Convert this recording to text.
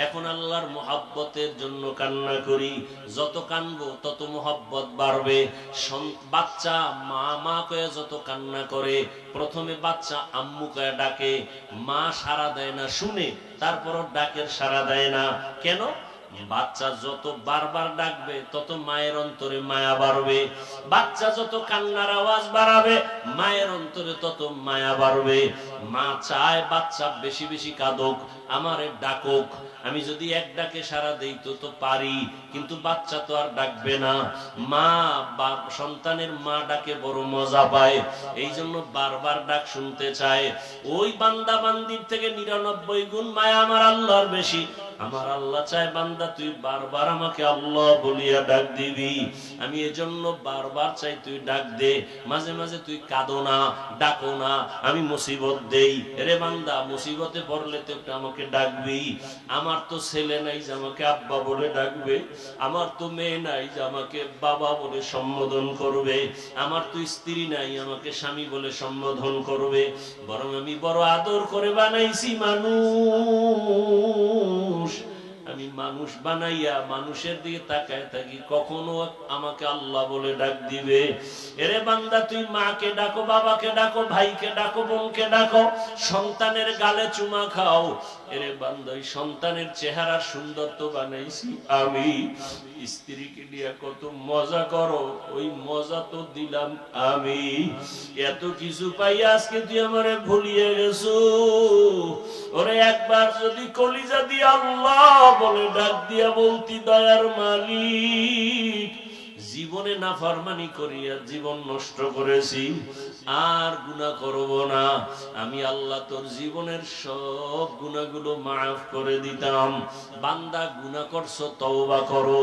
এখন আল্লাহর মুহাব্বতের জন্য কান্না করি, যত কানবো তত মুহাব্বত বাড়বে। বাচ্চা মা মা কয়ে যত কান্না করে, প্রথমে বাচ্চা আম্মু কয়ে ডাকে, মা সাড়া দেয় না শুনে, তারপরও ডাকের সাড়া দেয় না কেন? বাচ্চা যত বারবার ডাকবে তত মায়ের অন্তরে মায়া বাড়বে, বাচ্চা যত কান্নার আওয়াজ বাড়াবে মায়ের অন্তরে তত মায়া বাড়বে। মা চায় বাচ্চা বেশি বেশি কাঁদুক, আমারে ডাকুক, আমি যদি এক ডাকে সাড়া দেই তো পারি, কিন্তু বাচ্চা তো আর ডাকবে না। মা সন্তানের মা ডাকে বড় মজা পায়, এই জন্য বারবার ডাক শুনতে চায়। ওই বান্দা বান্দির থেকে 99 গুণ মায়া আমার আল্লাহর বেশি। আমার আল্লাহ চায় বান্দা তুই বারবার আমাকে আল্লাহ বলিয়া ডাক দিবি। আমি এজন্য বারবার চাই তুই ডাক দে, মাঝে মাঝে তুই কাঁদো না, ডাকো না, আমি মুসিবত দেই। রে বান্দা, মুসিবতে পড়লে তো একটু আমাকে ডাকবি। আমার তো ছেলে নাই যে আমাকে আব্বা বলে ডাকবে, আমার তো মেয়ে নাই যে আমাকে বাবা বলে সম্বোধন করবে, আমার তো স্ত্রী নাই আমাকে স্বামী বলে সম্বোধন করবে, বরং আমি বড় আদর করে বানাইছি মানুষ। আমি মানুষ বানাইয়া মানুষের দিকে তাকায় থাকি, কখনো আমাকে আল্লাহ বলে ডাক দিবে। এরে বান্দা, তুই মাকে ডাকো, বাবাকে ডাকো, ভাইকে ডাকো, বোনকে ডাকো, সন্তানের গালে চুমা খাও। এরে বান্দা, ওই সন্তানের চেহারা সুন্দর তো বানাইছি আমি, স্ত্রীকে নিয়ে কত মজা করো, ওই মজা তো দিলাম আমি। এত কিছু পাই আজকে তুই আমারে ভুলিয়ে গেছো। ওরে একবার যদি কলিজা দিয়ে আল্লাহ বলে ডাক দিয়া বলতি, দয়ার মালিক, জীবনে নাফরমানি করিয়া জীবন নষ্ট করেছি, আর গুনাহ করব না, আমি আল্লাহ তোর জীবনের সব গুনাহগুলো মাফ করে দিতাম। বান্দা, গুনাহ করছো, তওবা করো।